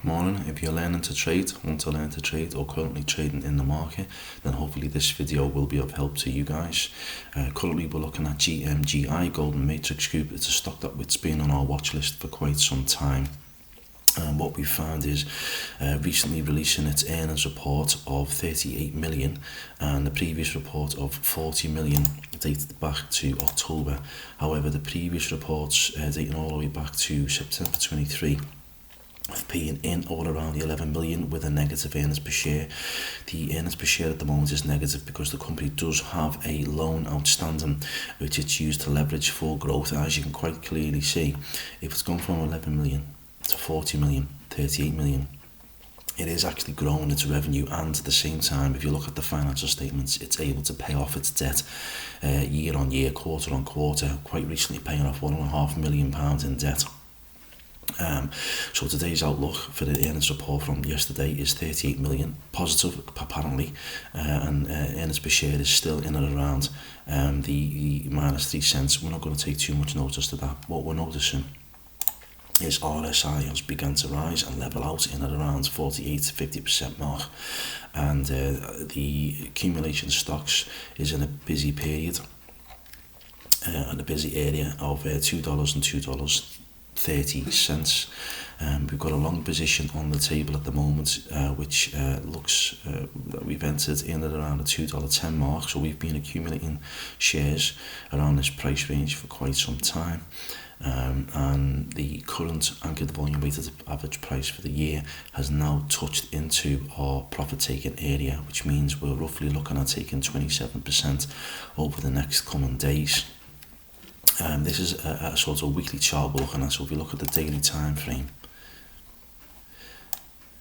Good morning. If you're learning to trade, want to learn to trade, or currently trading in the market, then hopefully this video will be of help to you guys. Currently we're looking at GMGI, Golden Matrix Group. It's a stock that's been on our watch list for quite some time. And what we found is recently releasing its earnings report of 38 million and the previous report of 40 million dated back to October. However, the previous reports dating all the way back to September 23 of paying in all around the 11 million with a negative earnings per share. The earnings per share at the moment is negative because the company does have a loan outstanding which it's used to leverage for growth. As you can quite clearly see, if it's gone from 11 million to 40 million, 38 million, it is actually growing its revenue, and at the same time, if you look at the financial statements, it's able to pay off its debt year on year, quarter on quarter, quite recently paying off £1.5 million in debt. So today's outlook for the earnings report from yesterday is 38 million positive apparently, and earnings per share is still in and around the minus 3 cents. We're not going to take too much notice to that. What we're noticing is RSI has begun to rise and level out in and around 48 to 50% mark, and the accumulation stocks is in a busy period and a busy area of $2 and $2.30. We've got a long position on the table at the moment, which looks that we've entered in at around the $2.10 mark. So we've been accumulating shares around this price range for quite some time. And the current anchored volume weighted average price for the year has now touched into our profit taking area, which means we're roughly looking at taking 27% over the next coming days. This is a sort of weekly chart we're looking at. So if you look at the daily time frame,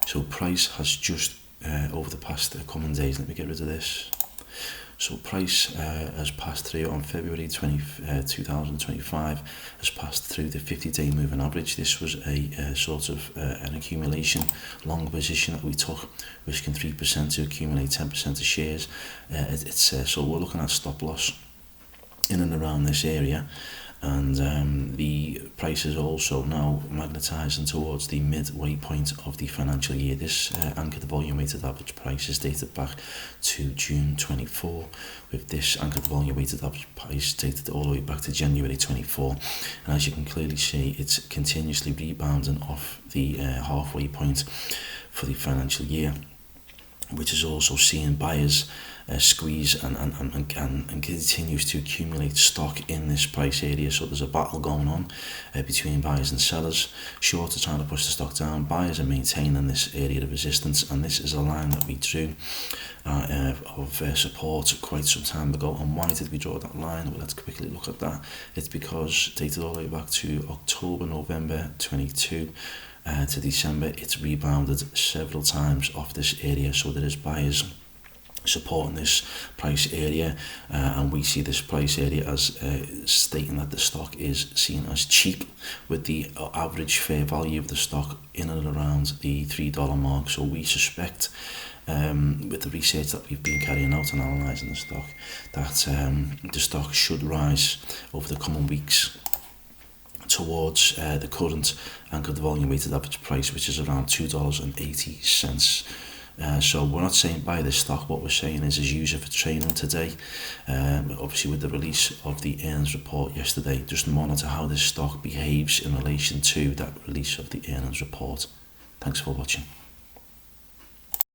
so price has just over the past coming days, let me get rid of this. So price has passed through on February 2025, has passed through the 50-day moving average. This was a sort of an accumulation long position that we took, risking 3% to accumulate 10% of shares. So we're looking at stop loss in and around this area, and the price is also now magnetising towards the midway point of the financial year. This anchored volume weighted average price is dated back to June 24, with this anchored volume weighted average price dated all the way back to January 24, and as you can clearly see, it's continuously rebounding off the halfway point for the financial year, which is also seeing buyers squeeze and continues to accumulate stock in this price area. So there's a battle going on between buyers and sellers. Shorts are trying to push the stock down, buyers are maintaining this area of resistance, and this is a line that we drew of support quite some time ago. And why did we draw that line? Well, let's quickly look at that. It's because dated all the way back to October, November 22 to December, it's rebounded several times off this area. So there is buyers supporting this price area, and we see this price area as stating that the stock is seen as cheap, with the average fair value of the stock in and around the $3 mark. So we suspect, with the research that we've been carrying out and analysing the stock, that the stock should rise over the coming weeks towards the current anchored volume weighted average price, which is around $2.80. So we're not saying buy this stock. What we're saying is use it for training today. Obviously with the release of the earnings report yesterday, just monitor how this stock behaves in relation to that release of the earnings report. Thanks for watching.